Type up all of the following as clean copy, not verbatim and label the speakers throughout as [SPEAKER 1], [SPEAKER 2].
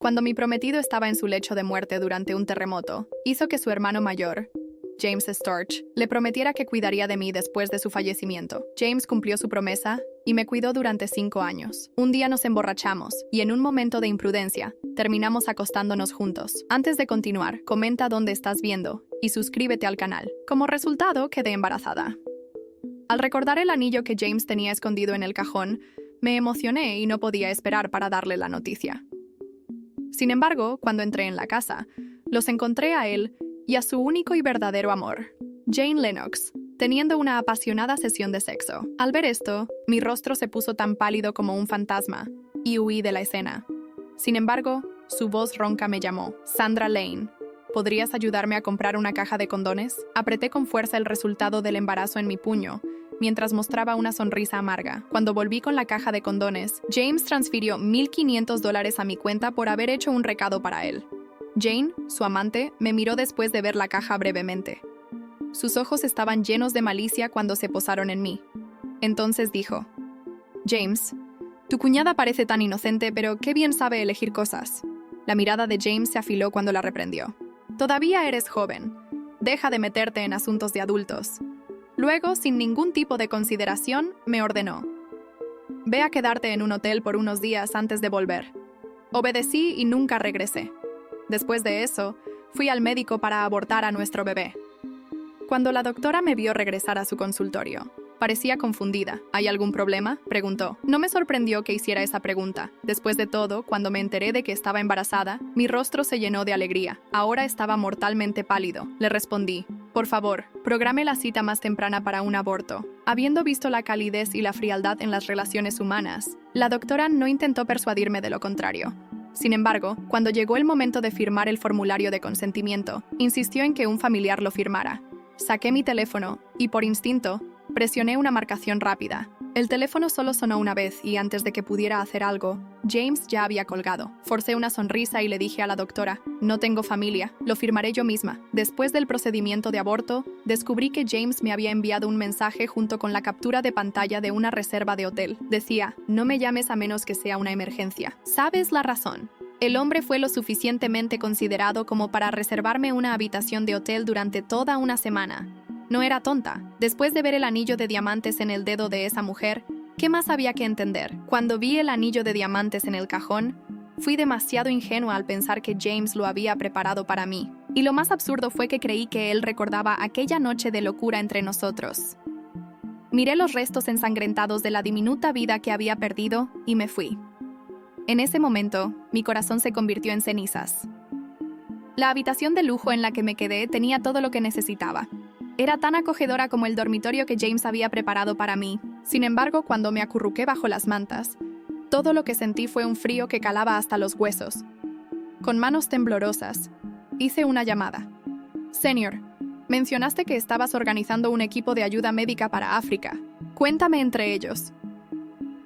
[SPEAKER 1] Cuando mi prometido estaba en su lecho de muerte durante un terremoto, hizo que su hermano mayor, James Storch, le prometiera que cuidaría de mí después de su fallecimiento. James cumplió su promesa y me cuidó durante 5 años. Un día nos emborrachamos y en un momento de imprudencia, terminamos acostándonos juntos. Antes de continuar, comenta dónde estás viendo y suscríbete al canal. Como resultado, quedé embarazada. Al recordar el anillo que James tenía escondido en el cajón, me emocioné y no podía esperar para darle la noticia. Sin embargo, cuando entré en la casa, los encontré a él y a su único y verdadero amor, Jane Lennox, teniendo una apasionada sesión de sexo. Al ver esto, mi rostro se puso tan pálido como un fantasma y huí de la escena. Sin embargo, su voz ronca me llamó. Sandra Lane, ¿podrías ayudarme a comprar una caja de condones? Apreté con fuerza el resultado del embarazo en mi puño, mientras mostraba una sonrisa amarga. Cuando volví con la caja de condones, James transfirió $1,500 a mi cuenta por haber hecho un recado para él. Jane, su amante, me miró después de ver la caja brevemente. Sus ojos estaban llenos de malicia cuando se posaron en mí. Entonces dijo: James, tu cuñada parece tan inocente, pero qué bien sabe elegir cosas. La mirada de James se afiló cuando la reprendió. Todavía eres joven. Deja de meterte en asuntos de adultos. Luego, sin ningún tipo de consideración, me ordenó: ve a quedarte en un hotel por unos días antes de volver. Obedecí y nunca regresé. Después de eso, fui al médico para abortar a nuestro bebé. Cuando la doctora me vio regresar a su consultorio, parecía confundida. ¿Hay algún problema?, preguntó. No me sorprendió que hiciera esa pregunta. Después de todo, cuando me enteré de que estaba embarazada, mi rostro se llenó de alegría. Ahora estaba mortalmente pálido. Le respondí: por favor, programe la cita más temprana para un aborto. Habiendo visto la calidez y la frialdad en las relaciones humanas, la doctora no intentó persuadirme de lo contrario. Sin embargo, cuando llegó el momento de firmar el formulario de consentimiento, insistió en que un familiar lo firmara. Saqué mi teléfono y, por instinto, presioné una marcación rápida. El teléfono solo sonó una vez y antes de que pudiera hacer algo, James ya había colgado. Forcé una sonrisa y le dije a la doctora: no tengo familia, lo firmaré yo misma. Después del procedimiento de aborto, descubrí que James me había enviado un mensaje junto con la captura de pantalla de una reserva de hotel. Decía: no me llames a menos que sea una emergencia. ¿Sabes la razón? El hombre fue lo suficientemente considerado como para reservarme una habitación de hotel durante toda una semana. No era tonta. Después de ver el anillo de diamantes en el dedo de esa mujer, ¿qué más había que entender? Cuando vi el anillo de diamantes en el cajón, fui demasiado ingenua al pensar que James lo había preparado para mí. Y lo más absurdo fue que creí que él recordaba aquella noche de locura entre nosotros. Miré los restos ensangrentados de la diminuta vida que había perdido y me fui. En ese momento, mi corazón se convirtió en cenizas. La habitación de lujo en la que me quedé tenía todo lo que necesitaba. Era tan acogedora como el dormitorio que James había preparado para mí. Sin embargo, cuando me acurruqué bajo las mantas, todo lo que sentí fue un frío que calaba hasta los huesos. Con manos temblorosas, hice una llamada. Señor, mencionaste que estabas organizando un equipo de ayuda médica para África. Cuéntame entre ellos.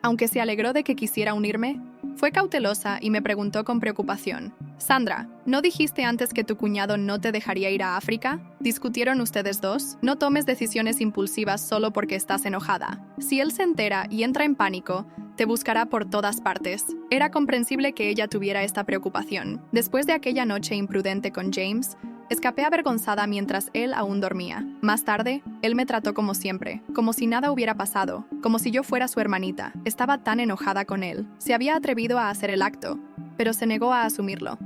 [SPEAKER 1] Aunque se alegró de que quisiera unirme, fue cautelosa y me preguntó con preocupación: Sandra, ¿no dijiste antes que tu cuñado no te dejaría ir a África? ¿Discutieron ustedes dos? No tomes decisiones impulsivas solo porque estás enojada. Si él se entera y entra en pánico, te buscará por todas partes. Era comprensible que ella tuviera esta preocupación. Después de aquella noche imprudente con James, escapé avergonzada mientras él aún dormía. Más tarde, él me trató como siempre, como si nada hubiera pasado, como si yo fuera su hermanita. Estaba tan enojada con él. Se había atrevido a hacer el acto, pero se negó a asumirlo.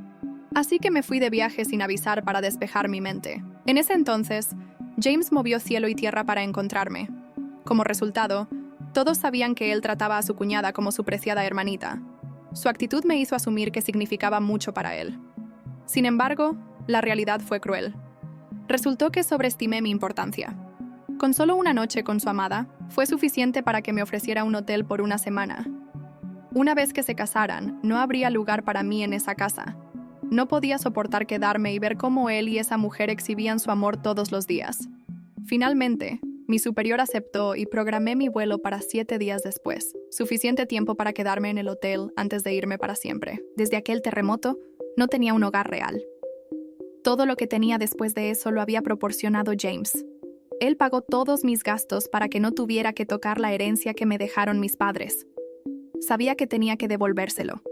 [SPEAKER 1] Así que me fui de viaje sin avisar para despejar mi mente. En ese entonces, James movió cielo y tierra para encontrarme. Como resultado, todos sabían que él trataba a su cuñada como su preciada hermanita. Su actitud me hizo asumir que significaba mucho para él. Sin embargo, la realidad fue cruel. Resultó que sobreestimé mi importancia. Con solo una noche con su amada, fue suficiente para que me ofreciera un hotel por una semana. Una vez que se casaran, no habría lugar para mí en esa casa. No podía soportar quedarme y ver cómo él y esa mujer exhibían su amor todos los días. Finalmente, mi superior aceptó y programé mi vuelo para 7 días después, suficiente tiempo para quedarme en el hotel antes de irme para siempre. Desde aquel terremoto, no tenía un hogar real. Todo lo que tenía después de eso lo había proporcionado James. Él pagó todos mis gastos para que no tuviera que tocar la herencia que me dejaron mis padres. Sabía que tenía que devolvérselo.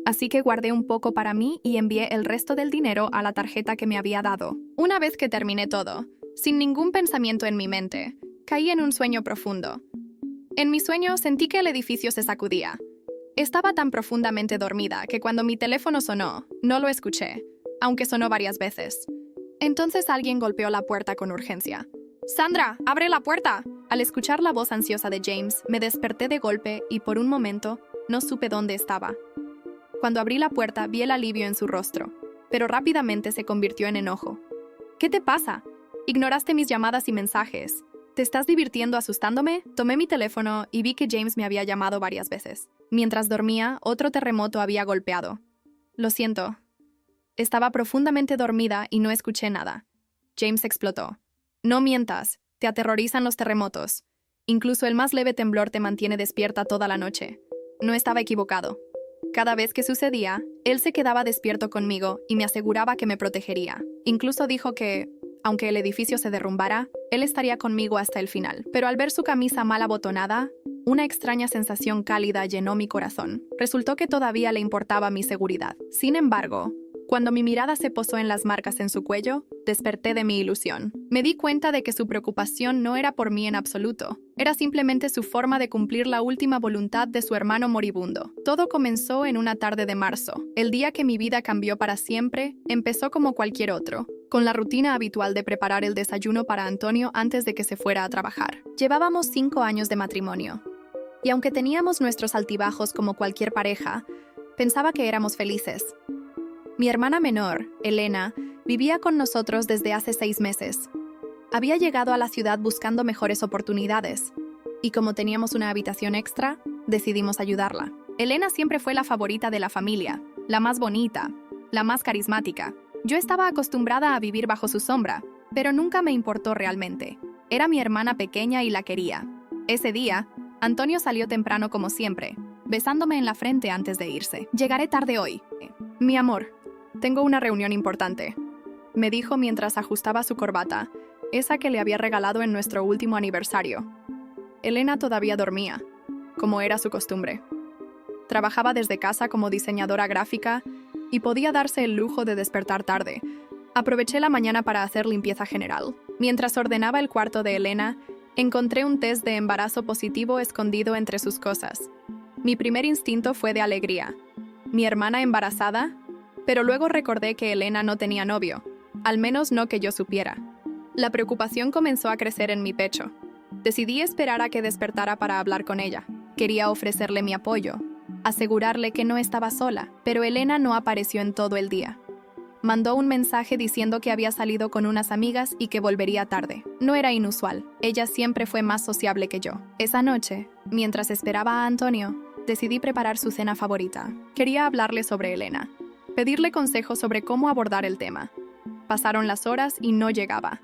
[SPEAKER 1] así que guardé un poco para mí y envié el resto del dinero a la tarjeta que me había dado. Una vez que terminé todo, sin ningún pensamiento en mi mente, caí en un sueño profundo. En mi sueño sentí que el edificio se sacudía. Estaba tan profundamente dormida que cuando mi teléfono sonó, no lo escuché, aunque sonó varias veces. Entonces alguien golpeó la puerta con urgencia. ¡Sandra, abre la puerta! Al escuchar la voz ansiosa de James, me desperté de golpe y por un momento no supe dónde estaba. Cuando abrí la puerta, vi el alivio en su rostro, pero rápidamente se convirtió en enojo. ¿Qué te pasa? Ignoraste mis llamadas y mensajes. ¿Te estás divirtiendo asustándome? Tomé mi teléfono y vi que James me había llamado varias veces. Mientras dormía, otro terremoto había golpeado. Lo siento. Estaba profundamente dormida y no escuché nada. James explotó. No mientas, te aterrorizan los terremotos. Incluso el más leve temblor te mantiene despierta toda la noche. No estaba equivocado. Cada vez que sucedía, él se quedaba despierto conmigo y me aseguraba que me protegería. Incluso dijo que, aunque el edificio se derrumbara, él estaría conmigo hasta el final. Pero al ver su camisa mal abotonada, una extraña sensación cálida llenó mi corazón. Resultó que todavía le importaba mi seguridad. Sin embargo, cuando mi mirada se posó en las marcas en su cuello, desperté de mi ilusión. Me di cuenta de que su preocupación no era por mí en absoluto. Era simplemente su forma de cumplir la última voluntad de su hermano moribundo. Todo comenzó en una tarde de marzo. El día que mi vida cambió para siempre, empezó como cualquier otro, con la rutina habitual de preparar el desayuno para Antonio antes de que se fuera a trabajar. Llevábamos 5 años de matrimonio. Y aunque teníamos nuestros altibajos como cualquier pareja, pensaba que éramos felices. Mi hermana menor, Elena, vivía con nosotros desde hace 6 meses. Había llegado a la ciudad buscando mejores oportunidades, y como teníamos una habitación extra, decidimos ayudarla. Elena siempre fue la favorita de la familia, la más bonita, la más carismática. Yo estaba acostumbrada a vivir bajo su sombra, pero nunca me importó realmente. Era mi hermana pequeña y la quería. Ese día, Antonio salió temprano como siempre, besándome en la frente antes de irse. Llegaré tarde hoy. Mi amor, tengo una reunión importante, me dijo mientras ajustaba su corbata, esa que le había regalado en nuestro último aniversario. Elena todavía dormía, como era su costumbre. Trabajaba desde casa como diseñadora gráfica y podía darse el lujo de despertar tarde. Aproveché la mañana para hacer limpieza general. Mientras ordenaba el cuarto de Elena, encontré un test de embarazo positivo escondido entre sus cosas. Mi primer instinto fue de alegría. ¿Mi hermana embarazada? Pero luego recordé que Elena no tenía novio, al menos no que yo supiera. La preocupación comenzó a crecer en mi pecho. Decidí esperar a que despertara para hablar con ella. Quería ofrecerle mi apoyo, asegurarle que no estaba sola, pero Elena no apareció en todo el día. Mandó un mensaje diciendo que había salido con unas amigas y que volvería tarde. No era inusual, ella siempre fue más sociable que yo. Esa noche, mientras esperaba a Antonio, decidí preparar su cena favorita. Quería hablarle sobre Elena, pedirle consejos sobre cómo abordar el tema. Pasaron las horas y no llegaba.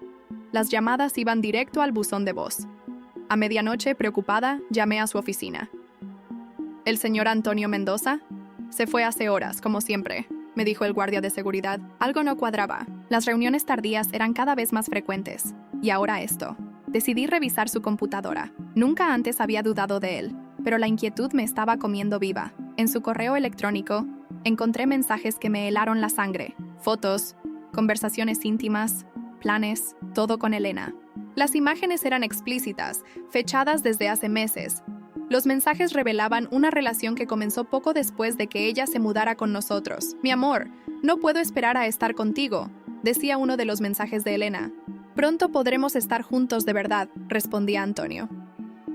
[SPEAKER 1] Las llamadas iban directo al buzón de voz. A medianoche, preocupada, llamé a su oficina. ¿El señor Antonio Mendoza? Se fue hace horas, como siempre, me dijo el guardia de seguridad. Algo no cuadraba. Las reuniones tardías eran cada vez más frecuentes. Y ahora esto. Decidí revisar su computadora. Nunca antes había dudado de él, pero la inquietud me estaba comiendo viva. En su correo electrónico, encontré mensajes que me helaron la sangre. Fotos, conversaciones íntimas, planes, todo con Elena. Las imágenes eran explícitas, fechadas desde hace meses. Los mensajes revelaban una relación que comenzó poco después de que ella se mudara con nosotros. Mi amor, no puedo esperar a estar contigo, decía uno de los mensajes de Elena. Pronto podremos estar juntos de verdad, respondía Antonio.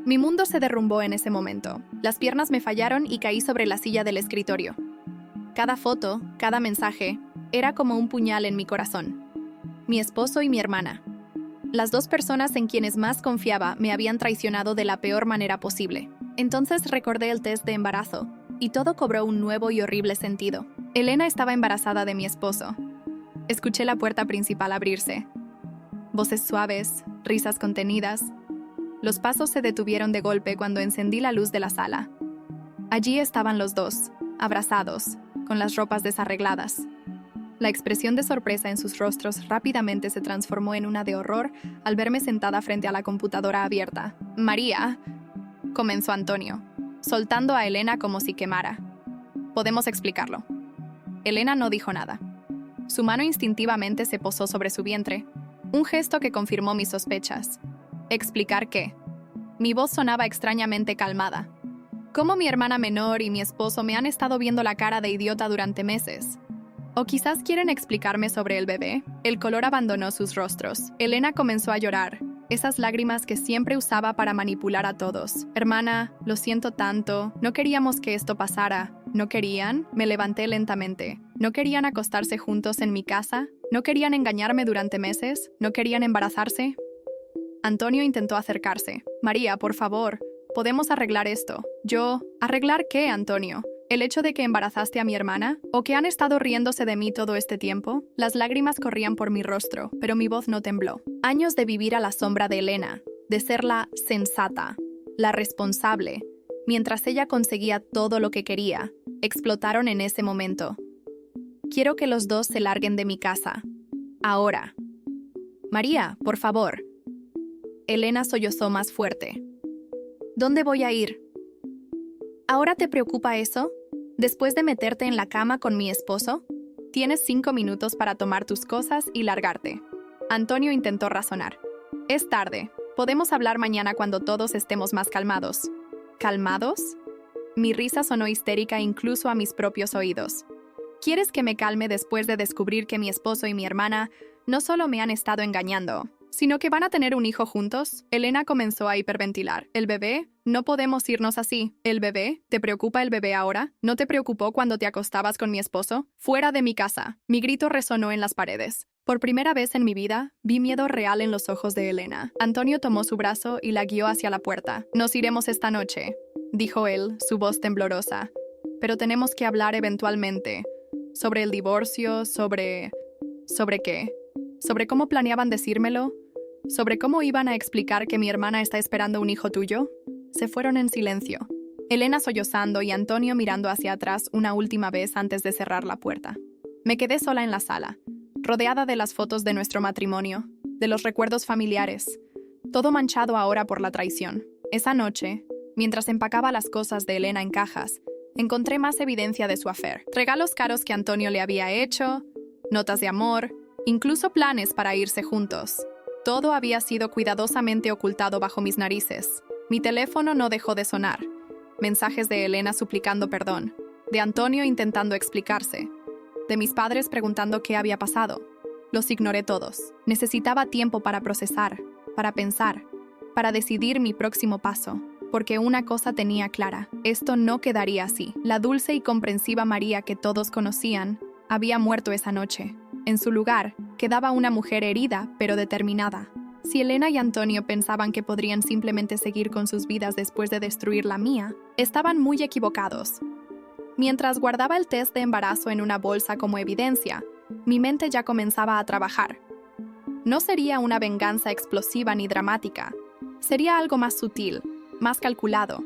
[SPEAKER 1] Mi mundo se derrumbó en ese momento. Las piernas me fallaron y caí sobre la silla del escritorio. Cada foto, cada mensaje, era como un puñal en mi corazón. Mi esposo y mi hermana. Las 2 personas en quienes más confiaba me habían traicionado de la peor manera posible. Entonces recordé el test de embarazo, y todo cobró un nuevo y horrible sentido. Elena estaba embarazada de mi esposo. Escuché la puerta principal abrirse. Voces suaves, risas contenidas. Los pasos se detuvieron de golpe cuando encendí la luz de la sala. Allí estaban los dos, abrazados, con las ropas desarregladas. La expresión de sorpresa en sus rostros rápidamente se transformó en una de horror al verme sentada frente a la computadora abierta. «María», comenzó Antonio, soltando a Elena como si quemara. podemos explicarlo. Elena no dijo nada. Su mano instintivamente se posó sobre su vientre, un gesto que confirmó mis sospechas. ¿Explicar qué? Mi voz sonaba extrañamente calmada. Como mi hermana menor y mi esposo me han estado viendo la cara de idiota durante meses. ¿O quizás quieren explicarme sobre el bebé? El color abandonó sus rostros. Elena comenzó a llorar, esas lágrimas que siempre usaba para manipular a todos. Hermana, lo siento tanto, no queríamos que esto pasara. ¿No querían? Me levanté lentamente. ¿No querían acostarse juntos en mi casa? ¿No querían engañarme durante meses? ¿No querían embarazarse? Antonio intentó acercarse. María, por favor, podemos arreglar esto. ¿Arreglar qué, Antonio? ¿El hecho de que embarazaste a mi hermana? ¿O que han estado riéndose de mí todo este tiempo? Las lágrimas corrían por mi rostro, pero mi voz no tembló. Años de vivir a la sombra de Elena, de ser la sensata, la responsable, mientras ella conseguía todo lo que quería, explotaron en ese momento. Quiero que los dos se larguen de mi casa. Ahora. María, por favor. Elena sollozó más fuerte. ¿Dónde voy a ir? ¿Ahora te preocupa eso? ¿Después de meterte en la cama con mi esposo? Tienes 5 minutos para tomar tus cosas y largarte. Antonio intentó razonar. Es tarde. Podemos hablar mañana cuando todos estemos más calmados. ¿Calmados? Mi risa sonó histérica incluso a mis propios oídos. ¿Quieres que me calme después de descubrir que mi esposo y mi hermana no solo me han estado engañando, sino que van a tener un hijo juntos? Elena comenzó a hiperventilar. ¿El bebé? No podemos irnos así. ¿El bebé? ¿Te preocupa el bebé ahora? ¿No te preocupó cuando te acostabas con mi esposo? ¡Fuera de mi casa! Mi grito resonó en las paredes. Por primera vez en mi vida, vi miedo real en los ojos de Elena. Antonio tomó su brazo y la guió hacia la puerta. Nos iremos esta noche, dijo él, su voz temblorosa. Pero tenemos que hablar eventualmente. Sobre el divorcio, ¿Sobre qué? ¿Sobre cómo planeaban decírmelo? ¿Sobre cómo iban a explicar que mi hermana está esperando un hijo tuyo? Se fueron en silencio. Elena sollozando y Antonio mirando hacia atrás una última vez antes de cerrar la puerta. Me quedé sola en la sala, rodeada de las fotos de nuestro matrimonio, de los recuerdos familiares, todo manchado ahora por la traición. Esa noche, mientras empacaba las cosas de Elena en cajas, encontré más evidencia de su affair. Regalos caros que Antonio le había hecho, notas de amor, incluso planes para irse juntos. Todo había sido cuidadosamente ocultado bajo mis narices. Mi teléfono no dejó de sonar. Mensajes de Elena suplicando perdón, de Antonio intentando explicarse, de mis padres preguntando qué había pasado. Los ignoré todos. Necesitaba tiempo para procesar, para pensar, para decidir mi próximo paso. Porque una cosa tenía clara, esto no quedaría así. La dulce y comprensiva María que todos conocían había muerto esa noche. En su lugar, quedaba una mujer herida, pero determinada. Si Elena y Antonio pensaban que podrían simplemente seguir con sus vidas después de destruir la mía, estaban muy equivocados. Mientras guardaba el test de embarazo en una bolsa como evidencia, mi mente ya comenzaba a trabajar. No sería una venganza explosiva ni dramática. Sería algo más sutil, más calculado.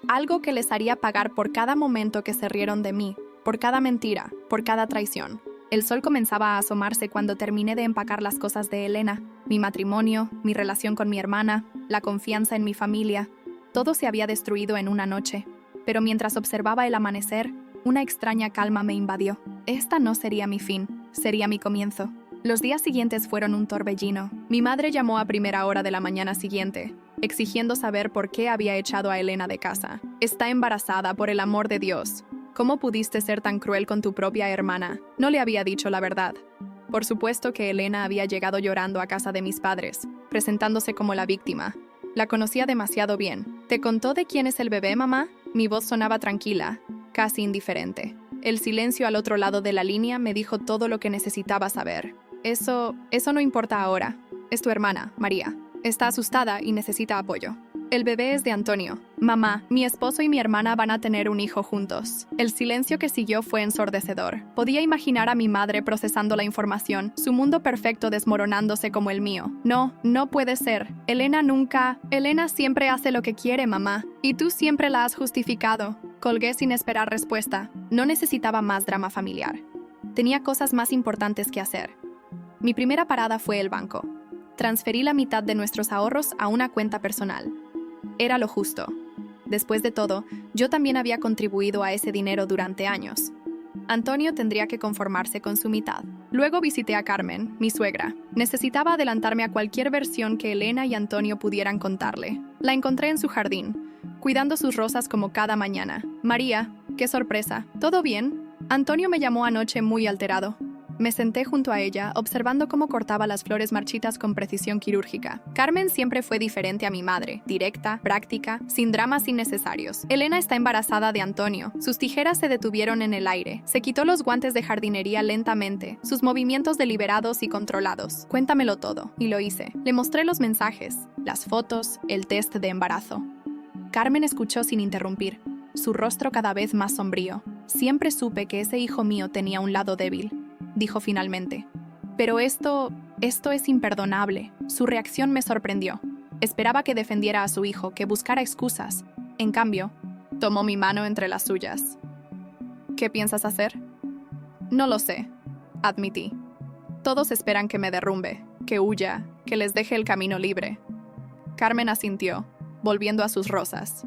[SPEAKER 1] Algo que les haría pagar por cada momento que se rieron de mí, por cada mentira, por cada traición. El sol comenzaba a asomarse cuando terminé de empacar las cosas de Elena, mi matrimonio, mi relación con mi hermana, la confianza en mi familia. Todo se había destruido en una noche. Pero mientras observaba el amanecer, una extraña calma me invadió. Esta no sería mi fin, sería mi comienzo. Los días siguientes fueron un torbellino. Mi madre llamó a primera hora de la mañana siguiente, exigiendo saber por qué había echado a Elena de casa. Está embarazada, por el amor de Dios. ¿Cómo pudiste ser tan cruel con tu propia hermana? No le había dicho la verdad. Por supuesto que Elena había llegado llorando a casa de mis padres, presentándose como la víctima. La conocía demasiado bien. ¿Te contó de quién es el bebé, mamá? Mi voz sonaba tranquila, casi indiferente. El silencio al otro lado de la línea me dijo todo lo que necesitaba saber. Eso no importa ahora. Es tu hermana, María. Está asustada y necesita apoyo. El bebé es de Antonio. Mamá, mi esposo y mi hermana van a tener un hijo juntos. El silencio que siguió fue ensordecedor. Podía imaginar a mi madre procesando la información, su mundo perfecto desmoronándose como el mío. No puede ser. Elena siempre hace lo que quiere, mamá. Y tú siempre la has justificado. Colgué sin esperar respuesta. No necesitaba más drama familiar. Tenía cosas más importantes que hacer. Mi primera parada fue el banco. Transferí la mitad de nuestros ahorros a una cuenta personal. Era lo justo. Después de todo, yo también había contribuido a ese dinero durante años. Antonio tendría que conformarse con su mitad. Luego visité a Carmen, mi suegra. Necesitaba adelantarme a cualquier versión que Elena y Antonio pudieran contarle. La encontré en su jardín, cuidando sus rosas como cada mañana. María, qué sorpresa. ¿Todo bien? Antonio me llamó anoche muy alterado. Me senté junto a ella, observando cómo cortaba las flores marchitas con precisión quirúrgica. Carmen siempre fue diferente a mi madre, directa, práctica, sin dramas innecesarios. Elena está embarazada de Antonio. Sus tijeras se detuvieron en el aire. Se quitó los guantes de jardinería lentamente, sus movimientos deliberados y controlados. Cuéntamelo todo. Y lo hice. Le mostré los mensajes, las fotos, el test de embarazo. Carmen escuchó sin interrumpir, su rostro cada vez más sombrío. Siempre supe que ese hijo mío tenía un lado débil, dijo finalmente. Pero esto es imperdonable. Su reacción me sorprendió. Esperaba que defendiera a su hijo, que buscara excusas. En cambio, tomó mi mano entre las suyas. ¿Qué piensas hacer? No lo sé, admití. Todos esperan que me derrumbe, que huya, que les deje el camino libre. Carmen asintió, volviendo a sus rosas.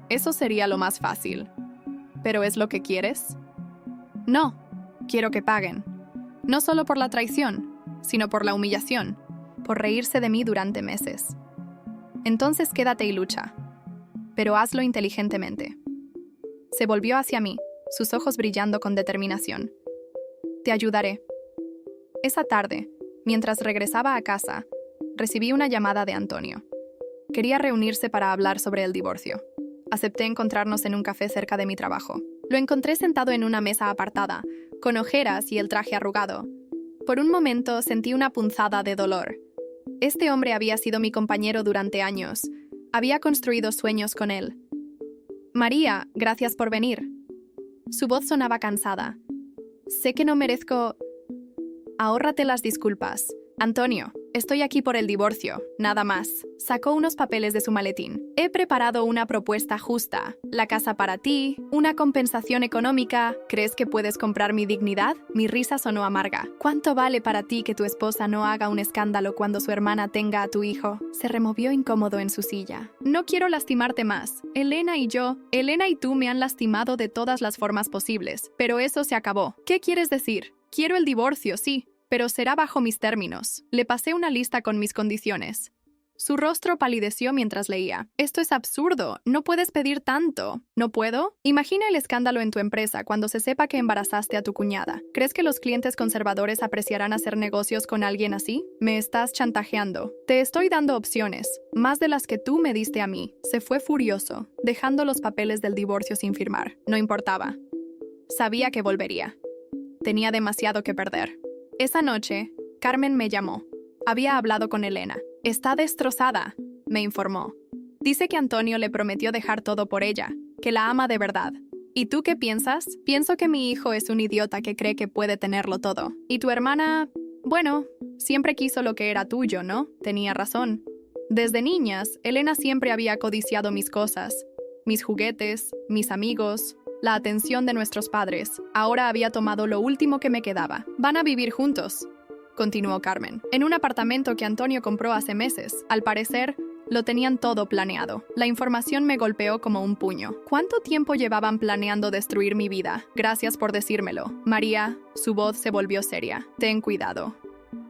[SPEAKER 1] Eso sería lo más fácil. ¿Pero es lo que quieres? No, quiero que paguen. No solo por la traición, sino por la humillación, por reírse de mí durante meses. Entonces quédate y lucha, pero hazlo inteligentemente. Se volvió hacia mí, sus ojos brillando con determinación. Te ayudaré. Esa tarde, mientras regresaba a casa, recibí una llamada de Antonio. Quería reunirse para hablar sobre el divorcio. Acepté encontrarnos en un café cerca de mi trabajo. Lo encontré sentado en una mesa apartada, con ojeras y el traje arrugado. Por un momento sentí una punzada de dolor. Este hombre había sido mi compañero durante años. Había construido sueños con él. María, gracias por venir. Su voz sonaba cansada. Sé que no merezco... Ahórrate las disculpas. Antonio, estoy aquí por el divorcio, nada más. Sacó unos papeles de su maletín. He preparado una propuesta justa. La casa para ti, una compensación económica. ¿Crees que puedes comprar mi dignidad? Mi risa sonó amarga. ¿Cuánto vale para ti que tu esposa no haga un escándalo cuando su hermana tenga a tu hijo? Se removió incómodo en su silla. No quiero lastimarte más. Elena y tú me han lastimado de todas las formas posibles. Pero eso se acabó. ¿Qué quieres decir? Quiero el divorcio, sí, pero será bajo mis términos. Le pasé una lista con mis condiciones. Su rostro palideció mientras leía. Esto es absurdo. No puedes pedir tanto. ¿No puedo? Imagina el escándalo en tu empresa cuando se sepa que embarazaste a tu cuñada. ¿Crees que los clientes conservadores apreciarán hacer negocios con alguien así? Me estás chantajeando. Te estoy dando opciones, más de las que tú me diste a mí. Se fue furioso, dejando los papeles del divorcio sin firmar. No importaba. Sabía que volvería. Tenía demasiado que perder. Esa noche, Carmen me llamó. Había hablado con Elena. Está destrozada, me informó. Dice que Antonio le prometió dejar todo por ella, que la ama de verdad. ¿Y tú qué piensas? Pienso que mi hijo es un idiota que cree que puede tenerlo todo. Y tu hermana, bueno, siempre quiso lo que era tuyo, ¿no? Tenía razón. Desde niñas, Elena siempre había codiciado mis cosas, mis juguetes, mis amigos, la atención de nuestros padres. Ahora había tomado lo último que me quedaba. Van a vivir juntos, continuó Carmen, en un apartamento que Antonio compró hace meses. Al parecer, lo tenían todo planeado. La información me golpeó como un puño. ¿Cuánto tiempo llevaban planeando destruir mi vida? Gracias por decírmelo. María, su voz se volvió seria. Ten cuidado.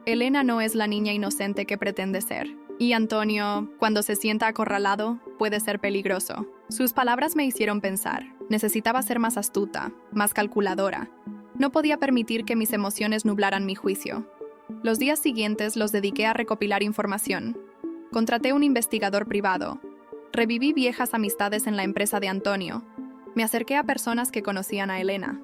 [SPEAKER 1] Elena no es la niña inocente que pretende ser. Y Antonio, cuando se sienta acorralado, puede ser peligroso. Sus palabras me hicieron pensar. Necesitaba ser más astuta, más calculadora. No podía permitir que mis emociones nublaran mi juicio. Los días siguientes los dediqué a recopilar información. Contraté un investigador privado. Reviví viejas amistades en la empresa de Antonio. Me acerqué a personas que conocían a Elena.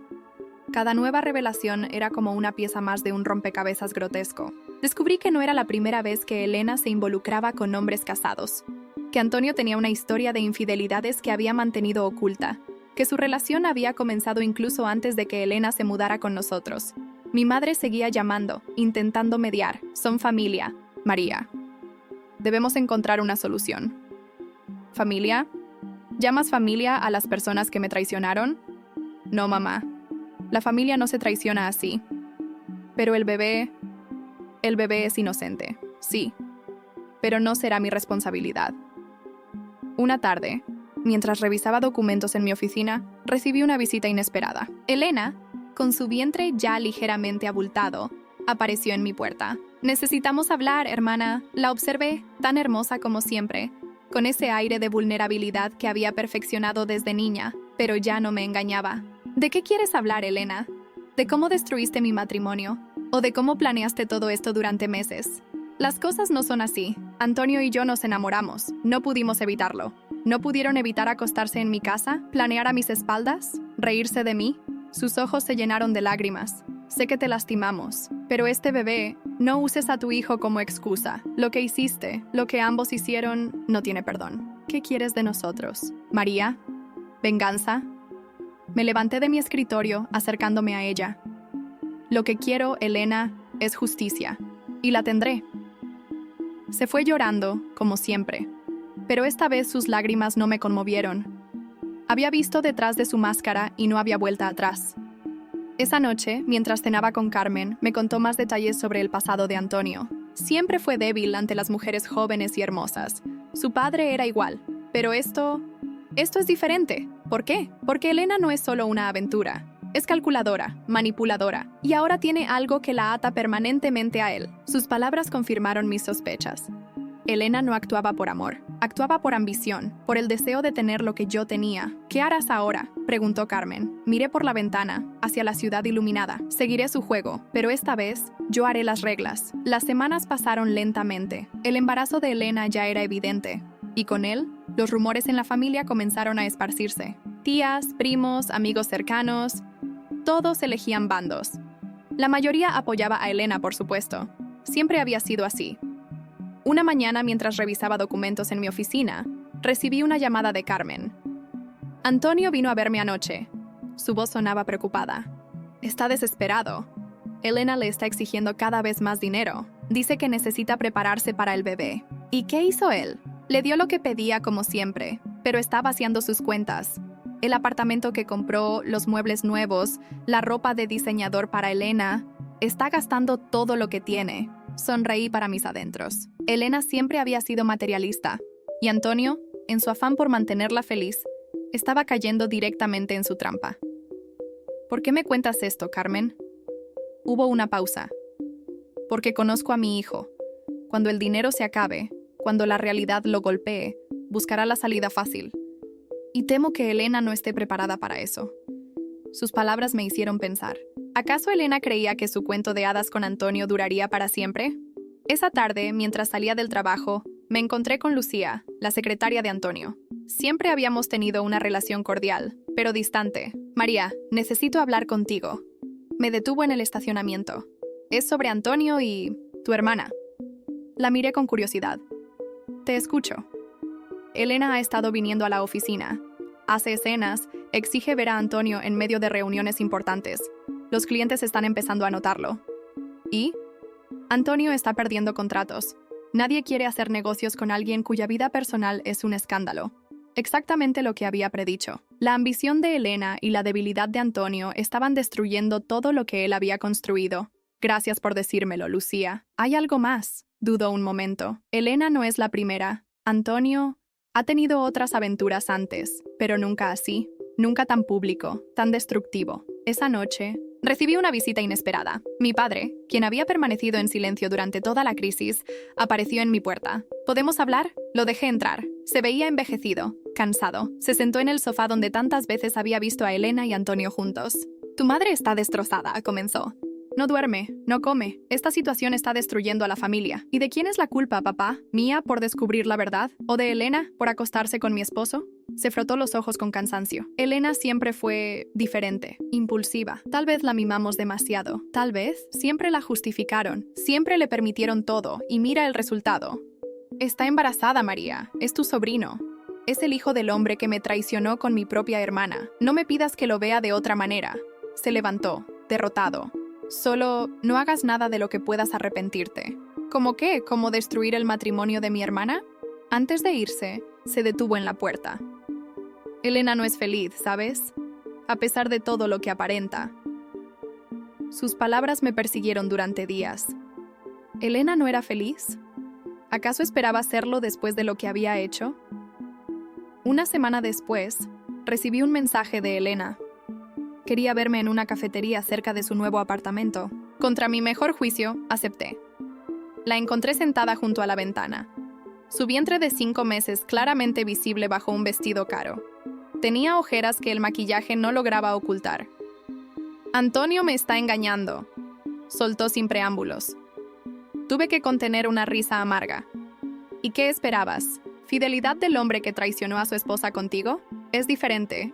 [SPEAKER 1] Cada nueva revelación era como una pieza más de un rompecabezas grotesco. Descubrí que no era la primera vez que Elena se involucraba con hombres casados, que Antonio tenía una historia de infidelidades que había mantenido oculta, que su relación había comenzado incluso antes de que Elena se mudara con nosotros. Mi madre seguía llamando, intentando mediar. Son familia, María. Debemos encontrar una solución. ¿Familia? ¿Llamas familia a las personas que me traicionaron? No, mamá. La familia no se traiciona así. Pero el bebé es inocente, sí. Pero no será mi responsabilidad. Una tarde, mientras revisaba documentos en mi oficina, recibí una visita inesperada. Elena, con su vientre ya ligeramente abultado, apareció en mi puerta. «Necesitamos hablar, hermana». La observé, tan hermosa como siempre, con ese aire de vulnerabilidad que había perfeccionado desde niña, pero ya no me engañaba. «¿De qué quieres hablar, Elena? ¿De cómo destruiste mi matrimonio? ¿O de cómo planeaste todo esto durante meses?» Las cosas no son así. Antonio y yo nos enamoramos. No pudimos evitarlo. ¿No pudieron evitar acostarse en mi casa, planear a mis espaldas, reírse de mí? Sus ojos se llenaron de lágrimas. Sé que te lastimamos, pero este bebé, no uses a tu hijo como excusa. Lo que hiciste, lo que ambos hicieron, no tiene perdón. ¿Qué quieres de nosotros? ¿María? ¿Venganza? Me levanté de mi escritorio, acercándome a ella. Lo que quiero, Elena, es justicia. Y la tendré. Se fue llorando, como siempre. Pero esta vez sus lágrimas no me conmovieron. Había visto detrás de su máscara y no había vuelta atrás. Esa noche, mientras cenaba con Carmen, me contó más detalles sobre el pasado de Antonio. Siempre fue débil ante las mujeres jóvenes y hermosas. Su padre era igual. Pero esto es diferente. ¿Por qué? Porque Elena no es solo una aventura. Es calculadora, manipuladora, y ahora tiene algo que la ata permanentemente a él. Sus palabras confirmaron mis sospechas. Elena no actuaba por amor, actuaba por ambición, por el deseo de tener lo que yo tenía. «¿Qué harás ahora?», preguntó Carmen. Miré por la ventana, hacia la ciudad iluminada. Seguiré su juego, pero esta vez yo haré las reglas. Las semanas pasaron lentamente. El embarazo de Elena ya era evidente, y con él, los rumores en la familia comenzaron a esparcirse. Tías, primos, amigos cercanos, todos elegían bandos. La mayoría apoyaba a Elena, por supuesto. Siempre había sido así. Una mañana, mientras revisaba documentos en mi oficina, recibí una llamada de Carmen. «Antonio vino a verme anoche». Su voz sonaba preocupada. «Está desesperado. Elena le está exigiendo cada vez más dinero. Dice que necesita prepararse para el bebé». ¿Y qué hizo él? Le dio lo que pedía como siempre, pero está vaciando sus cuentas. El apartamento que compró, los muebles nuevos, la ropa de diseñador para Elena. Está gastando todo lo que tiene. Sonreí para mis adentros. Elena siempre había sido materialista, y Antonio, en su afán por mantenerla feliz, estaba cayendo directamente en su trampa. «¿Por qué me cuentas esto, Carmen?» Hubo una pausa. «Porque conozco a mi hijo. Cuando el dinero se acabe, cuando la realidad lo golpee, buscará la salida fácil. Y temo que Elena no esté preparada para eso». Sus palabras me hicieron pensar. ¿Acaso Elena creía que su cuento de hadas con Antonio duraría para siempre? Esa tarde, mientras salía del trabajo, me encontré con Lucía, la secretaria de Antonio. Siempre habíamos tenido una relación cordial, pero distante. «María, necesito hablar contigo». Me detuvo en el estacionamiento. «Es sobre Antonio y tu hermana». La miré con curiosidad. «Te escucho». «Elena ha estado viniendo a la oficina. Hace escenas, exige ver a Antonio en medio de reuniones importantes. Los clientes están empezando a notarlo». «¿Y?» «Antonio está perdiendo contratos. Nadie quiere hacer negocios con alguien cuya vida personal es un escándalo». Exactamente lo que había predicho. La ambición de Elena y la debilidad de Antonio estaban destruyendo todo lo que él había construido. «Gracias por decírmelo, Lucía. Hay algo más». Dudó un momento. «Elena no es la primera. Antonio ha tenido otras aventuras antes, pero nunca así. Nunca tan público, tan destructivo». Esa noche, recibí una visita inesperada. Mi padre, quien había permanecido en silencio durante toda la crisis, apareció en mi puerta. «¿Podemos hablar?» Lo dejé entrar. Se veía envejecido, cansado. Se sentó en el sofá donde tantas veces había visto a Elena y Antonio juntos. «Tu madre está destrozada», comenzó. «No duerme, no come. Esta situación está destruyendo a la familia. ¿Y de quién es la culpa, papá? ¿Mía por descubrir la verdad? ¿O de Elena por acostarse con mi esposo?» Se frotó los ojos con cansancio. «Elena siempre fue diferente, impulsiva. Tal vez la mimamos demasiado. Tal vez siempre la justificaron. Siempre le permitieron todo. Y mira el resultado. Está embarazada, María. Es tu sobrino. Es el hijo del hombre que me traicionó con mi propia hermana. No me pidas que lo vea de otra manera». Se levantó, derrotado. «Solo no hagas nada de lo que puedas arrepentirte». ¿Cómo qué? ¿Cómo destruir el matrimonio de mi hermana? Antes de irse, se detuvo en la puerta. «Elena no es feliz, ¿sabes? A pesar de todo lo que aparenta». Sus palabras me persiguieron durante días. ¿Elena no era feliz? ¿Acaso esperaba serlo después de lo que había hecho? Una semana después, recibí un mensaje de Elena. Quería verme en una cafetería cerca de su nuevo apartamento. Contra mi mejor juicio, acepté. La encontré sentada junto a la ventana. Su vientre de 5 meses claramente visible bajo un vestido caro. Tenía ojeras que el maquillaje no lograba ocultar. Antonio me está engañando, soltó sin preámbulos. Tuve que contener una risa amarga. ¿Y qué esperabas? ¿Fidelidad del hombre que traicionó a su esposa contigo? Es diferente.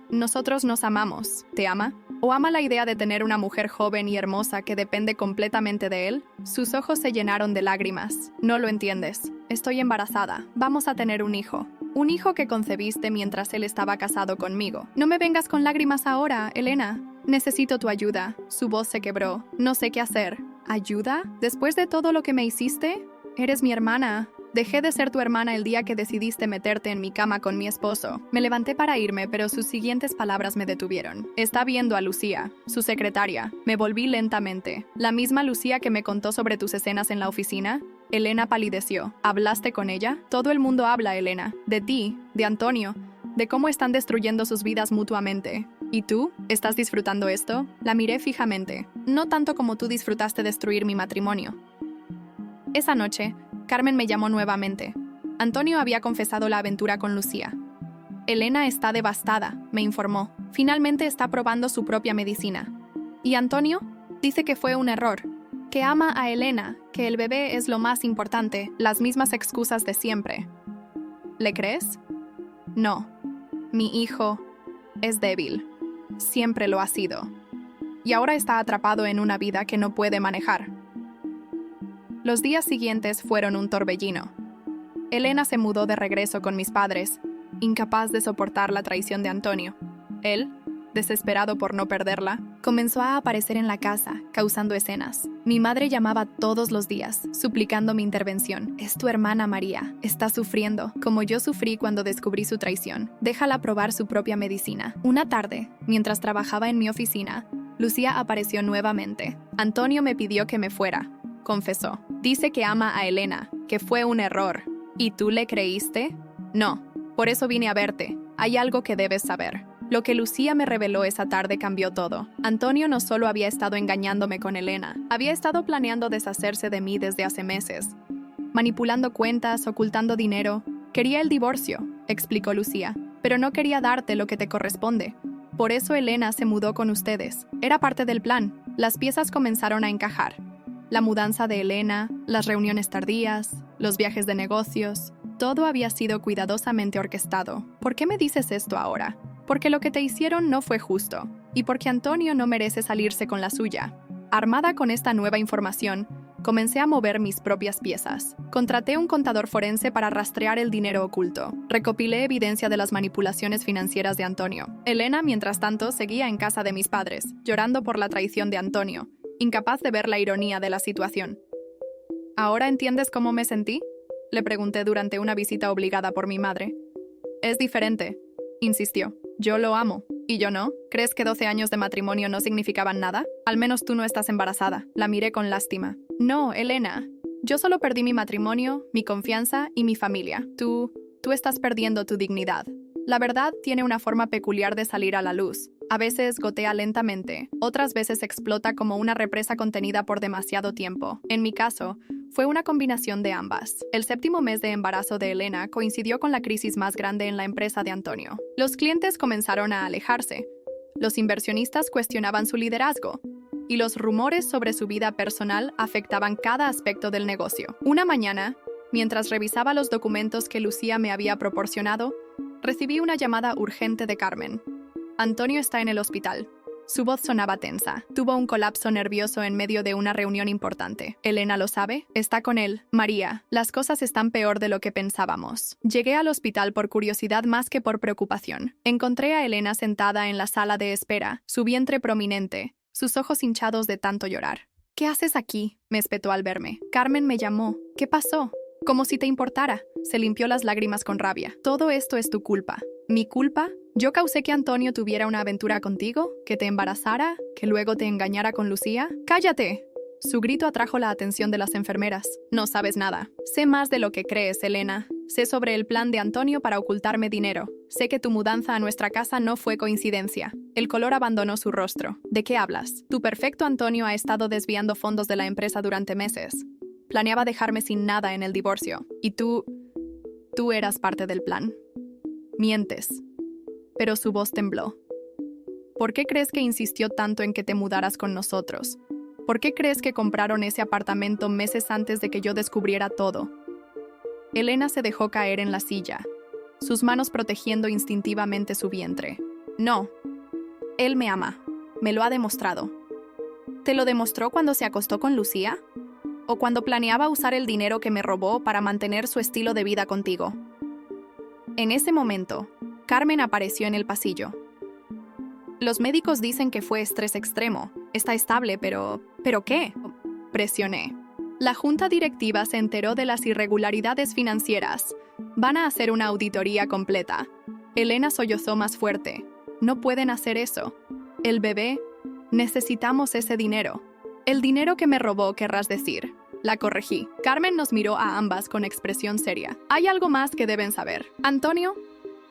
[SPEAKER 1] Nosotros nos amamos. ¿Te ama? ¿O ama la idea de tener una mujer joven y hermosa que depende completamente de él? Sus ojos se llenaron de lágrimas. No lo entiendes. Estoy embarazada. Vamos a tener un hijo. Un hijo que concebiste mientras él estaba casado conmigo. No me vengas con lágrimas ahora, Elena. Necesito tu ayuda. Su voz se quebró. No sé qué hacer. ¿Ayuda? ¿Después de todo lo que me hiciste? Eres mi hermana. Dejé de ser tu hermana el día que decidiste meterte en mi cama con mi esposo. Me levanté para irme, pero sus siguientes palabras me detuvieron. Está viendo a Lucía, su secretaria. Me volví lentamente. ¿La misma Lucía que me contó sobre tus escenas en la oficina? Elena palideció. ¿Hablaste con ella? Todo el mundo habla, Elena. De ti, de Antonio, de cómo están destruyendo sus vidas mutuamente. ¿Y tú? ¿Estás disfrutando esto? La miré fijamente. No tanto como tú disfrutaste destruir mi matrimonio. Esa noche, Carmen me llamó nuevamente. Antonio había confesado la aventura con Lucía. Elena está devastada, me informó. Finalmente está probando su propia medicina. ¿Y Antonio? Dice que fue un error. Que ama a Elena, que el bebé es lo más importante, las mismas excusas de siempre. ¿Le crees? No. Mi hijo es débil. Siempre lo ha sido. Y ahora está atrapado en una vida que no puede manejar. Los días siguientes fueron un torbellino. Elena se mudó de regreso con mis padres, incapaz de soportar la traición de Antonio. Él, desesperado por no perderla, comenzó a aparecer en la casa, causando escenas. Mi madre llamaba todos los días, suplicando mi intervención. Es tu hermana María, está sufriendo, como yo sufrí cuando descubrí su traición. Déjala probar su propia medicina. Una tarde, mientras trabajaba en mi oficina, Lucía apareció nuevamente. Antonio me pidió que me fuera, confesó. Dice que ama a Elena, que fue un error. ¿Y tú le creíste? No, por eso vine a verte. Hay algo que debes saber. Lo que Lucía me reveló esa tarde cambió todo. Antonio no solo había estado engañándome con Elena, había estado planeando deshacerse de mí desde hace meses. Manipulando cuentas, ocultando dinero. Quería el divorcio, explicó Lucía, pero no quería darte lo que te corresponde. Por eso Elena se mudó con ustedes. Era parte del plan. Las piezas comenzaron a encajar. La mudanza de Elena, las reuniones tardías, los viajes de negocios, todo había sido cuidadosamente orquestado. ¿Por qué me dices esto ahora? Porque lo que te hicieron no fue justo, y porque Antonio no merece salirse con la suya. Armada con esta nueva información, comencé a mover mis propias piezas. Contraté un contador forense para rastrear el dinero oculto. Recopilé evidencia de las manipulaciones financieras de Antonio. Elena, mientras tanto, seguía en casa de mis padres, llorando por la traición de Antonio, incapaz de ver la ironía de la situación. ¿Ahora entiendes cómo me sentí?, le pregunté durante una visita obligada por mi madre. Es diferente, insistió. Yo lo amo. ¿Y yo no? ¿Crees que 12 años de matrimonio no significaban nada? Al menos tú no estás embarazada. La miré con lástima. No, Elena. Yo solo perdí mi matrimonio, mi confianza y mi familia. Tú estás perdiendo tu dignidad. La verdad tiene una forma peculiar de salir a la luz. A veces gotea lentamente, otras veces explota como una represa contenida por demasiado tiempo. En mi caso, fue una combinación de ambas. El 7º mes de embarazo de Elena coincidió con la crisis más grande en la empresa de Antonio. Los clientes comenzaron a alejarse. Los inversionistas cuestionaban su liderazgo. Y los rumores sobre su vida personal afectaban cada aspecto del negocio. Una mañana, mientras revisaba los documentos que Lucía me había proporcionado, recibí una llamada urgente de Carmen. Antonio está en el hospital. Su voz sonaba tensa. Tuvo un colapso nervioso en medio de una reunión importante. ¿Elena lo sabe? Está con él. María, las cosas están peor de lo que pensábamos. Llegué al hospital por curiosidad más que por preocupación. Encontré a Elena sentada en la sala de espera, su vientre prominente, sus ojos hinchados de tanto llorar. ¿Qué haces aquí?, me espetó al verme. Carmen me llamó. ¿Qué pasó? Como si te importara. Se limpió las lágrimas con rabia. Todo esto es tu culpa. ¿Mi culpa? ¿Yo causé que Antonio tuviera una aventura contigo? ¿Que te embarazara? ¿Que luego te engañara con Lucía? ¡Cállate! Su grito atrajo la atención de las enfermeras. No sabes nada. Sé más de lo que crees, Elena. Sé sobre el plan de Antonio para ocultarme dinero. Sé que tu mudanza a nuestra casa no fue coincidencia. El color abandonó su rostro. ¿De qué hablas? Tu perfecto Antonio ha estado desviando fondos de la empresa durante meses. Planeaba dejarme sin nada en el divorcio. Y tú eras parte del plan. Mientes. Pero su voz tembló. ¿Por qué crees que insistió tanto en que te mudaras con nosotros? ¿Por qué crees que compraron ese apartamento meses antes de que yo descubriera todo? Elena se dejó caer en la silla, sus manos protegiendo instintivamente su vientre. No. Él me ama. Me lo ha demostrado. ¿Te lo demostró cuando se acostó con Lucía? ¿O cuando planeaba usar el dinero que me robó para mantener su estilo de vida contigo? En ese momento, Carmen apareció en el pasillo. Los médicos dicen que fue estrés extremo. Está estable, pero... ¿Pero qué? Presioné. La junta directiva se enteró de las irregularidades financieras. Van a hacer una auditoría completa. Elena sollozó más fuerte. No pueden hacer eso. El bebé... Necesitamos ese dinero. El dinero que me robó, querrás decir. La corregí. Carmen nos miró a ambas con expresión seria. Hay algo más que deben saber. Antonio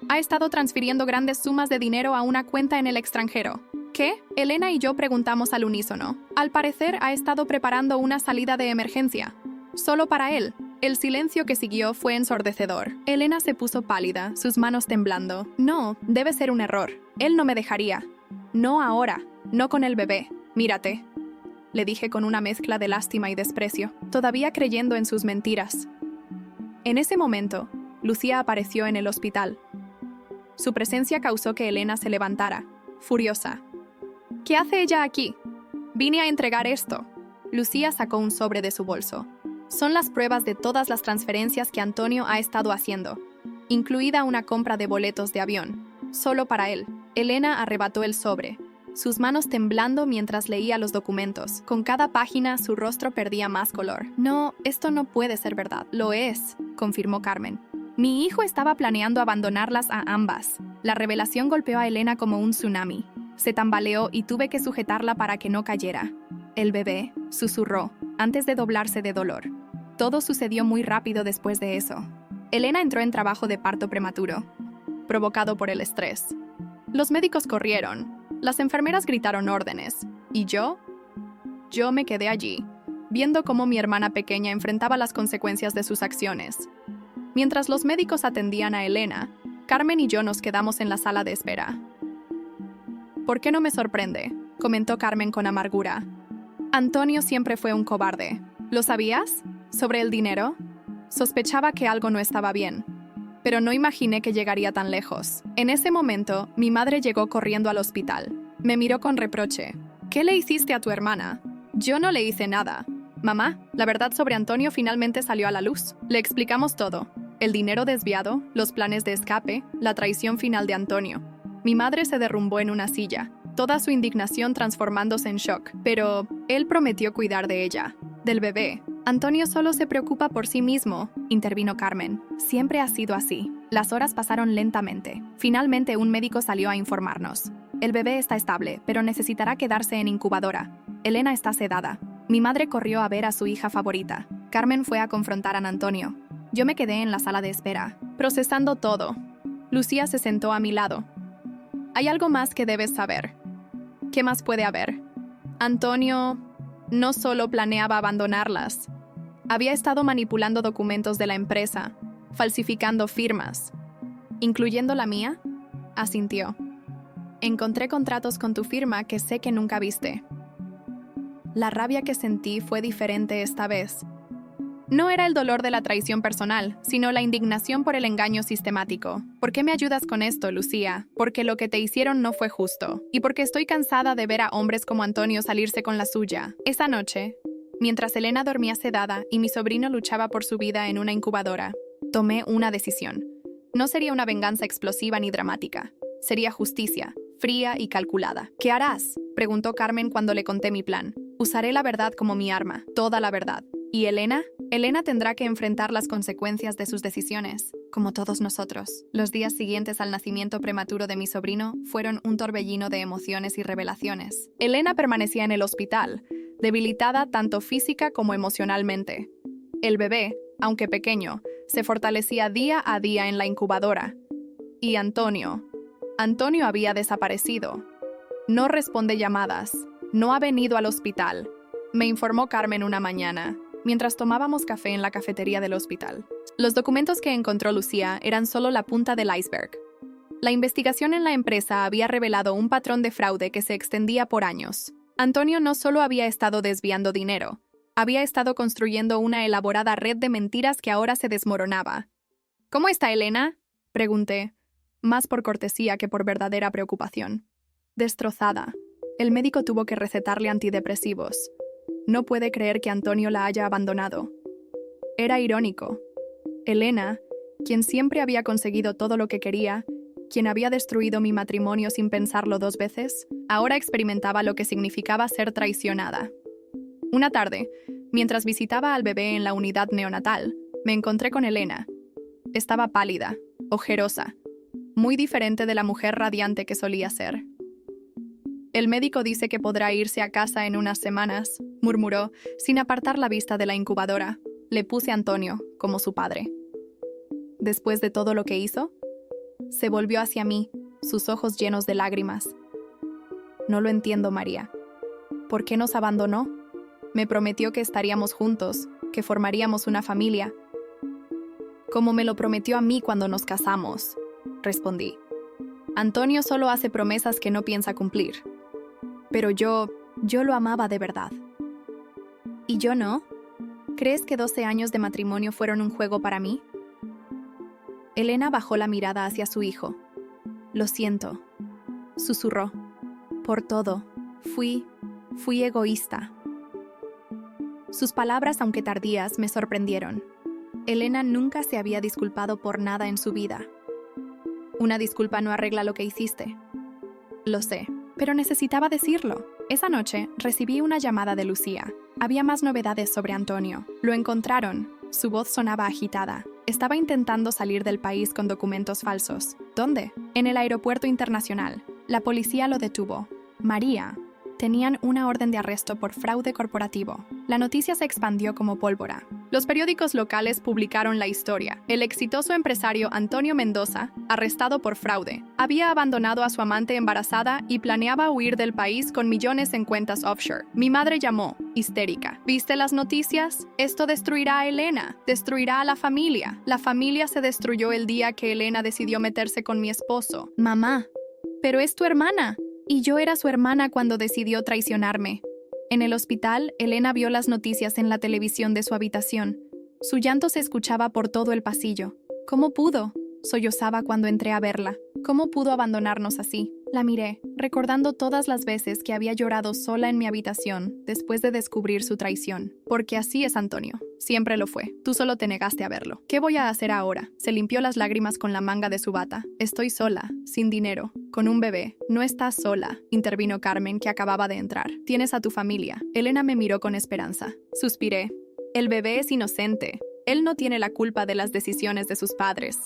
[SPEAKER 1] ha estado transfiriendo grandes sumas de dinero a una cuenta en el extranjero. ¿Qué? Elena y yo preguntamos al unísono. Al parecer ha estado preparando una salida de emergencia. Solo para él. El silencio que siguió fue ensordecedor. Elena se puso pálida, sus manos temblando. No, debe ser un error. Él no me dejaría. No ahora. No con el bebé. Mírate. Le dije con una mezcla de lástima y desprecio, todavía creyendo en sus mentiras. En ese momento, Lucía apareció en el hospital. Su presencia causó que Elena se levantara, furiosa. ¿Qué hace ella aquí? Vine a entregar esto. Lucía sacó un sobre de su bolso. Son las pruebas de todas las transferencias que Antonio ha estado haciendo, incluida una compra de boletos de avión, solo para él. Elena arrebató el sobre, sus manos temblando mientras leía los documentos. Con cada página, su rostro perdía más color. No, esto no puede ser verdad. Lo es, confirmó Carmen. Mi hijo estaba planeando abandonarlas a ambas. La revelación golpeó a Elena como un tsunami. Se tambaleó y tuve que sujetarla para que no cayera. El bebé, susurró, antes de doblarse de dolor. Todo sucedió muy rápido después de eso. Elena entró en trabajo de parto prematuro, provocado por el estrés. Los médicos corrieron. Las enfermeras gritaron órdenes. ¿Y yo? Yo me quedé allí, viendo cómo mi hermana pequeña enfrentaba las consecuencias de sus acciones. Mientras los médicos atendían a Elena, Carmen y yo nos quedamos en la sala de espera. ¿Por qué no me sorprende?, comentó Carmen con amargura. Antonio siempre fue un cobarde. ¿Lo sabías? ¿Sobre el dinero? Sospechaba que algo no estaba bien, pero no imaginé que llegaría tan lejos. En ese momento, mi madre llegó corriendo al hospital. Me miró con reproche. ¿Qué le hiciste a tu hermana? Yo no le hice nada. Mamá, la verdad sobre Antonio finalmente salió a la luz. Le explicamos todo. El dinero desviado, los planes de escape, la traición final de Antonio. Mi madre se derrumbó en una silla, toda su indignación transformándose en shock. Pero él prometió cuidar de ella, del bebé. Antonio solo se preocupa por sí mismo, intervino Carmen. Siempre ha sido así. Las horas pasaron lentamente. Finalmente un médico salió a informarnos. El bebé está estable, pero necesitará quedarse en incubadora. Elena está sedada. Mi madre corrió a ver a su hija favorita. Carmen fue a confrontar a Antonio. Yo me quedé en la sala de espera, procesando todo. Lucía se sentó a mi lado. Hay algo más que debes saber. ¿Qué más puede haber? Antonio no solo planeaba abandonarlas. Había estado manipulando documentos de la empresa, falsificando firmas. ¿Incluyendo la mía? Asintió. Encontré contratos con tu firma que sé que nunca viste. La rabia que sentí fue diferente esta vez. No era el dolor de la traición personal, sino la indignación por el engaño sistemático. ¿Por qué me ayudas con esto, Lucía? Porque lo que te hicieron no fue justo. Y porque estoy cansada de ver a hombres como Antonio salirse con la suya. Esa noche, mientras Elena dormía sedada y mi sobrino luchaba por su vida en una incubadora, tomé una decisión. No sería una venganza explosiva ni dramática. Sería justicia, fría y calculada. ¿Qué harás?, preguntó Carmen cuando le conté mi plan. Usaré la verdad como mi arma, toda la verdad. ¿Y Elena? Elena tendrá que enfrentar las consecuencias de sus decisiones, como todos nosotros. Los días siguientes al nacimiento prematuro de mi sobrino fueron un torbellino de emociones y revelaciones. Elena permanecía en el hospital, debilitada tanto física como emocionalmente. El bebé, aunque pequeño, se fortalecía día a día en la incubadora. Y Antonio había desaparecido. No responde llamadas, no ha venido al hospital, me informó Carmen una mañana, mientras tomábamos café en la cafetería del hospital. Los documentos que encontró Lucía eran solo la punta del iceberg. La investigación en la empresa había revelado un patrón de fraude que se extendía por años. Antonio no solo había estado desviando dinero, había estado construyendo una elaborada red de mentiras que ahora se desmoronaba. ¿Cómo está Elena?, pregunté, más por cortesía que por verdadera preocupación. Destrozada. El médico tuvo que recetarle antidepresivos. No puede creer que Antonio la haya abandonado. Era irónico. Elena, quien siempre había conseguido todo lo que quería, quien había destruido mi matrimonio sin pensarlo 2 veces, ahora experimentaba lo que significaba ser traicionada. Una tarde, mientras visitaba al bebé en la unidad neonatal, me encontré con Elena. Estaba pálida, ojerosa, muy diferente de la mujer radiante que solía ser. El médico dice que podrá irse a casa en unas semanas, murmuró, sin apartar la vista de la incubadora. Le puse a Antonio como su padre. Después de todo lo que hizo, se volvió hacia mí, sus ojos llenos de lágrimas. No lo entiendo, María. ¿Por qué nos abandonó? Me prometió que estaríamos juntos, que formaríamos una familia. Como me lo prometió a mí cuando nos casamos, respondí. Antonio solo hace promesas que no piensa cumplir. Pero yo lo amaba de verdad. ¿Y yo no? ¿Crees que 12 años de matrimonio fueron un juego para mí? Elena bajó la mirada hacia su hijo. Lo siento, susurró. Por todo, fui egoísta. Sus palabras, aunque tardías, me sorprendieron. Elena nunca se había disculpado por nada en su vida. Una disculpa no arregla lo que hiciste. Lo sé, pero necesitaba decirlo. Esa noche recibí una llamada de Lucía. Había más novedades sobre Antonio. Lo encontraron. Su voz sonaba agitada. Estaba intentando salir del país con documentos falsos. ¿Dónde? En el aeropuerto internacional. La policía lo detuvo. María. Tenían una orden de arresto por fraude corporativo. La noticia se expandió como pólvora. Los periódicos locales publicaron la historia. El exitoso empresario Antonio Mendoza, arrestado por fraude, había abandonado a su amante embarazada y planeaba huir del país con millones en cuentas offshore. Mi madre llamó, histérica. ¿Viste las noticias? Esto destruirá a Elena, destruirá a la familia. La familia se destruyó el día que Elena decidió meterse con mi esposo. Mamá, pero es tu hermana. Y yo era su hermana cuando decidió traicionarme. En el hospital, Elena vio las noticias en la televisión de su habitación. Su llanto se escuchaba por todo el pasillo. ¿Cómo pudo? Sollozaba cuando entré a verla. ¿Cómo pudo abandonarnos así? La miré, recordando todas las veces que había llorado sola en mi habitación después de descubrir su traición. Porque así es Antonio. Siempre lo fue. Tú solo te negaste a verlo. ¿Qué voy a hacer ahora? Se limpió las lágrimas con la manga de su bata. Estoy sola, sin dinero, con un bebé. No estás sola, intervino Carmen, que acababa de entrar. Tienes a tu familia. Elena me miró con esperanza. Suspiré. El bebé es inocente. Él no tiene la culpa de las decisiones de sus padres.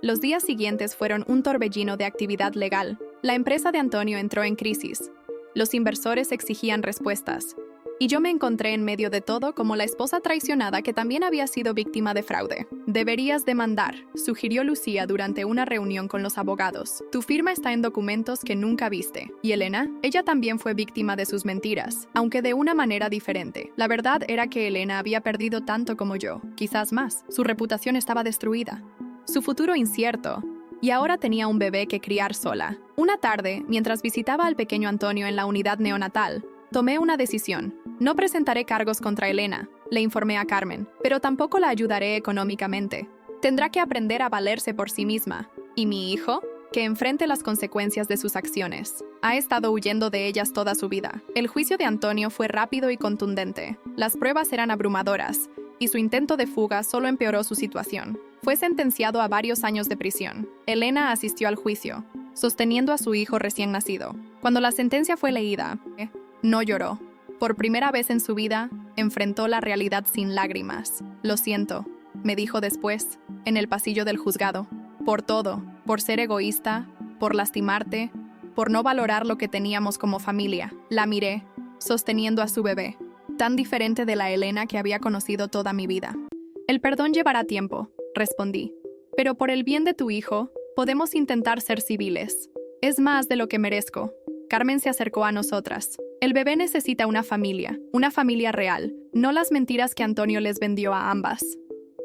[SPEAKER 1] Los días siguientes fueron un torbellino de actividad legal. La empresa de Antonio entró en crisis. Los inversores exigían respuestas. Y yo me encontré en medio de todo como la esposa traicionada que también había sido víctima de fraude. Deberías demandar, sugirió Lucía durante una reunión con los abogados. Tu firma está en documentos que nunca viste. ¿Y Elena? Ella también fue víctima de sus mentiras, aunque de una manera diferente. La verdad era que Elena había perdido tanto como yo, quizás más. Su reputación estaba destruida. Su futuro incierto. Y ahora tenía un bebé que criar sola. Una tarde, mientras visitaba al pequeño Antonio en la unidad neonatal, tomé una decisión. No presentaré cargos contra Elena, le informé a Carmen, pero tampoco la ayudaré económicamente. Tendrá que aprender a valerse por sí misma. ¿Y mi hijo? Que enfrente las consecuencias de sus acciones. Ha estado huyendo de ellas toda su vida. El juicio de Antonio fue rápido y contundente. Las pruebas eran abrumadoras, y su intento de fuga solo empeoró su situación. Fue sentenciado a varios años de prisión. Elena asistió al juicio, sosteniendo a su hijo recién nacido. Cuando la sentencia fue leída, no lloró. Por primera vez en su vida, enfrentó la realidad sin lágrimas. Lo siento, me dijo después, en el pasillo del juzgado. Por todo, por ser egoísta, por lastimarte, por no valorar lo que teníamos como familia. La miré, sosteniendo a su bebé, tan diferente de la Elena que había conocido toda mi vida. El perdón llevará tiempo, respondí. Pero por el bien de tu hijo, podemos intentar ser civiles. Es más de lo que merezco. Carmen se acercó a nosotras. El bebé necesita una familia real, no las mentiras que Antonio les vendió a ambas.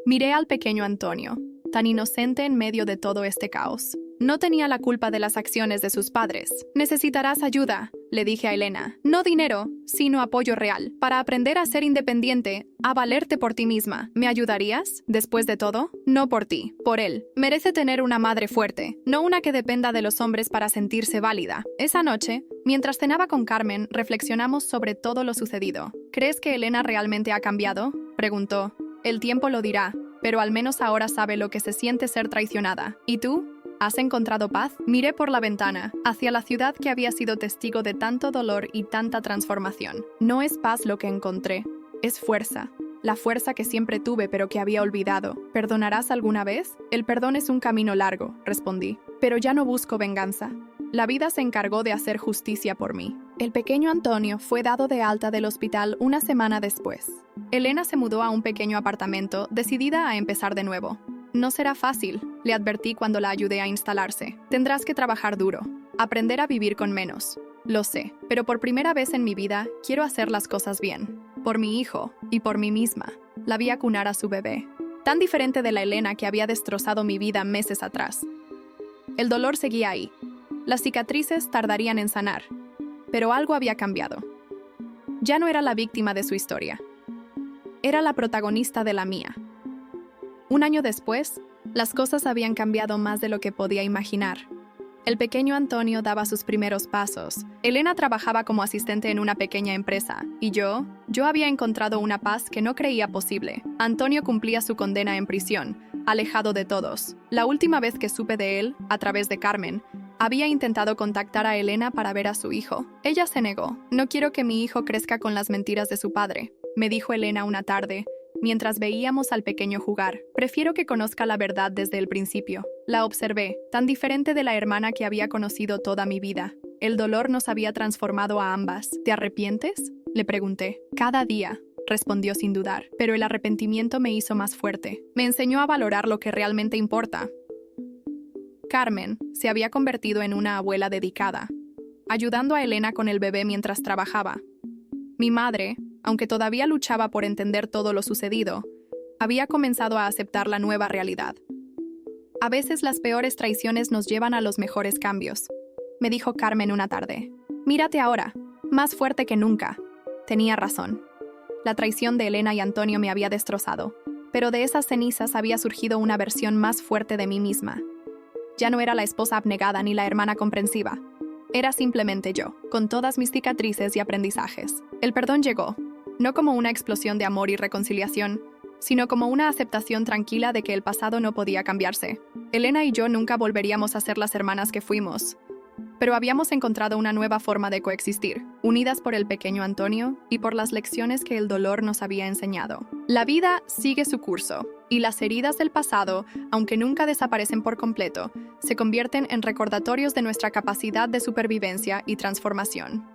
[SPEAKER 1] Miré al pequeño Antonio, tan inocente en medio de todo este caos. No tenía la culpa de las acciones de sus padres. Necesitarás ayuda, le dije a Elena. No dinero, sino apoyo real. Para aprender a ser independiente, a valerte por ti misma. ¿Me ayudarías? Después de todo, no por ti, por él. Merece tener una madre fuerte, no una que dependa de los hombres para sentirse válida. Esa noche, mientras cenaba con Carmen, reflexionamos sobre todo lo sucedido. ¿Crees que Elena realmente ha cambiado?, preguntó. El tiempo lo dirá, pero al menos ahora sabe lo que se siente ser traicionada. ¿Y tú? ¿Has encontrado paz? Miré por la ventana, hacia la ciudad que había sido testigo de tanto dolor y tanta transformación. No es paz lo que encontré, es fuerza. La fuerza que siempre tuve pero que había olvidado. ¿Perdonarás alguna vez? El perdón es un camino largo, respondí. Pero ya no busco venganza. La vida se encargó de hacer justicia por mí. El pequeño Antonio fue dado de alta del hospital una semana después. Elena se mudó a un pequeño apartamento, decidida a empezar de nuevo. No será fácil, le advertí cuando la ayudé a instalarse. Tendrás que trabajar duro, aprender a vivir con menos. Lo sé, pero por primera vez en mi vida quiero hacer las cosas bien. Por mi hijo y por mí misma. La vi acunar a su bebé, tan diferente de la Elena que había destrozado mi vida meses atrás. El dolor seguía ahí. Las cicatrices tardarían en sanar, pero algo había cambiado. Ya no era la víctima de su historia. Era la protagonista de la mía. Un año después, las cosas habían cambiado más de lo que podía imaginar. El pequeño Antonio daba sus primeros pasos. Elena trabajaba como asistente en una pequeña empresa, y yo había encontrado una paz que no creía posible. Antonio cumplía su condena en prisión, alejado de todos. La última vez que supe de él, a través de Carmen, había intentado contactar a Elena para ver a su hijo. Ella se negó. No quiero que mi hijo crezca con las mentiras de su padre, me dijo Elena una tarde, mientras veíamos al pequeño jugar. Prefiero que conozca la verdad desde el principio. La observé, tan diferente de la hermana que había conocido toda mi vida. El dolor nos había transformado a ambas. ¿Te arrepientes?, le pregunté. Cada día, respondió sin dudar, pero el arrepentimiento me hizo más fuerte. Me enseñó a valorar lo que realmente importa. Carmen se había convertido en una abuela dedicada, ayudando a Elena con el bebé mientras trabajaba. Mi madre, aunque todavía luchaba por entender todo lo sucedido, había comenzado a aceptar la nueva realidad. A veces las peores traiciones nos llevan a los mejores cambios, me dijo Carmen una tarde. Mírate ahora, más fuerte que nunca. Tenía razón. La traición de Elena y Antonio me había destrozado, pero de esas cenizas había surgido una versión más fuerte de mí misma. Ya no era la esposa abnegada ni la hermana comprensiva. Era simplemente yo, con todas mis cicatrices y aprendizajes. El perdón llegó, no como una explosión de amor y reconciliación, sino como una aceptación tranquila de que el pasado no podía cambiarse. Elena y yo nunca volveríamos a ser las hermanas que fuimos, pero habíamos encontrado una nueva forma de coexistir, unidas por el pequeño Antonio y por las lecciones que el dolor nos había enseñado. La vida sigue su curso, y las heridas del pasado, aunque nunca desaparecen por completo, se convierten en recordatorios de nuestra capacidad de supervivencia y transformación.